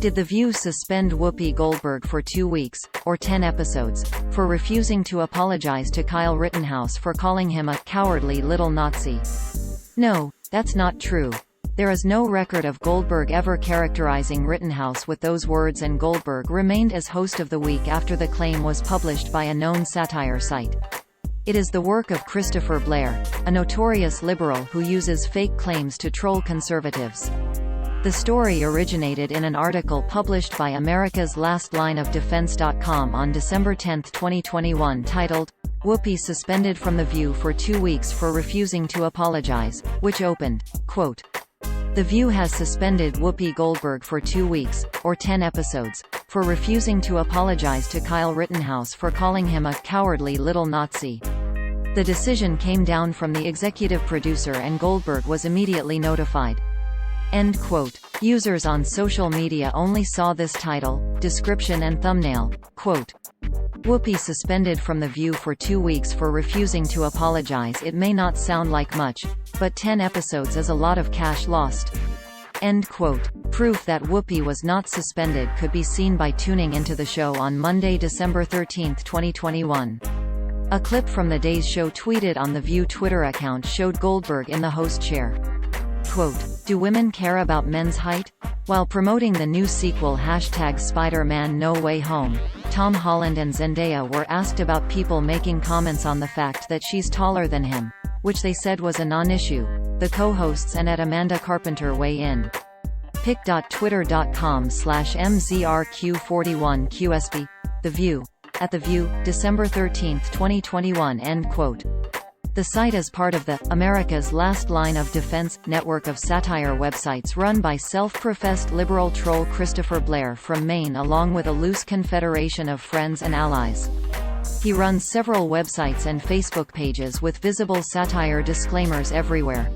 Did The View suspend Whoopi Goldberg for 2 weeks, or 10 episodes, for refusing to apologize to Kyle Rittenhouse for calling him a cowardly little Nazi? No, that's not true. There is no record of Goldberg ever characterizing Rittenhouse with those words, and Goldberg remained as host of the week after the claim was published by a known satire site. It is the work of Christopher Blair, a notorious liberal who uses fake claims to troll conservatives. The story originated in an article published by America's Last Line of Defense.com on December 10, 2021 titled, "Whoopi Suspended from The View for 2 weeks for Refusing to Apologize," which opened, quote, "The View has suspended Whoopi Goldberg for 2 weeks, or 10 episodes, for refusing to apologize to Kyle Rittenhouse for calling him a cowardly little Nazi. The decision came down from the executive producer and Goldberg was immediately notified." End quote. Users on social media only saw this title, description and thumbnail, quote, "Whoopi suspended from The View for 2 weeks for refusing to apologize. It may not sound like much, but 10 episodes is a lot of cash lost." End quote. Proof that Whoopi was not suspended could be seen by tuning into the show on Monday, December 13, 2021. A clip from the day's show tweeted on The View Twitter account showed Goldberg in the host chair. Quote, "Do women care about men's height?" While promoting the new sequel #Spider-Man No Way Home, Tom Holland and Zendaya were asked about people making comments on the fact that she's taller than him, which they said was a non-issue. The co-hosts and Amanda Carpenter weigh in. pic.twitter.com/mzrq41qsb. The View. At The View, December 13, 2021. End quote. The site is part of the America's Last Line of Defense network of satire websites run by self-professed liberal troll Christopher Blair from Maine, along with a loose confederation of friends and allies. He runs several websites and Facebook pages with visible satire disclaimers everywhere.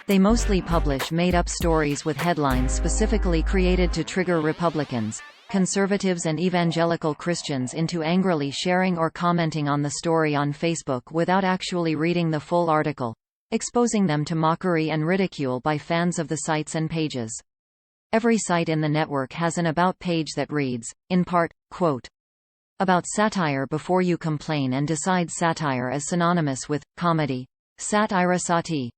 They mostly publish made-up stories with headlines specifically created to trigger Republicans, conservatives and evangelical Christians into angrily sharing or commenting on the story on Facebook without actually reading the full article, exposing them to mockery and ridicule by fans of the sites and pages. Every site in the network has an About page that reads, in part, quote, "About satire before you complain and decide satire is synonymous with comedy. Satire sati.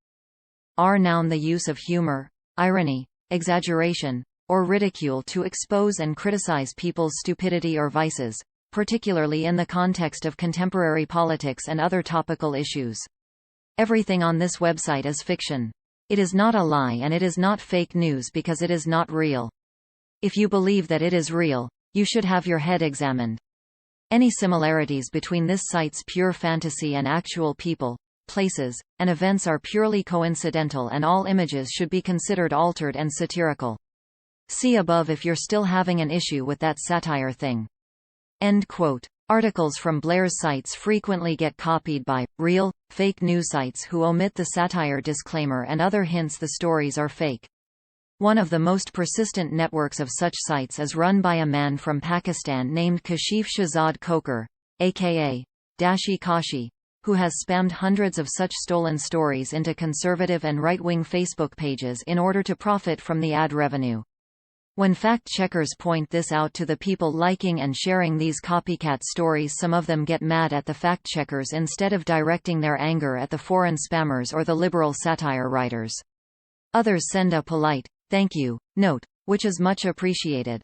Noun the use of humor, irony, exaggeration, or ridicule to expose and criticize people's stupidity or vices, particularly in the context of contemporary politics and other topical issues. Everything on this website is fiction. It is not a lie and it is not fake news because it is not real. If you believe that it is real, you should have your head examined. Any similarities between this site's pure fantasy and actual people, places, and events are purely coincidental, and all images should be considered altered and satirical. See above if you're still having an issue with that satire thing." End quote. Articles from Blair's sites frequently get copied by real, fake news sites who omit the satire disclaimer and other hints the stories are fake. One of the most persistent networks of such sites is run by a man from Pakistan named Kashif Shahzad Khokhar, aka Dashi Kashi, who has spammed hundreds of such stolen stories into conservative and right-wing Facebook pages in order to profit from the ad revenue. When fact-checkers point this out to the people liking and sharing these copycat stories, some of them get mad at the fact-checkers instead of directing their anger at the foreign spammers or the liberal satire writers. Others send a polite, "thank you" note, which is much appreciated.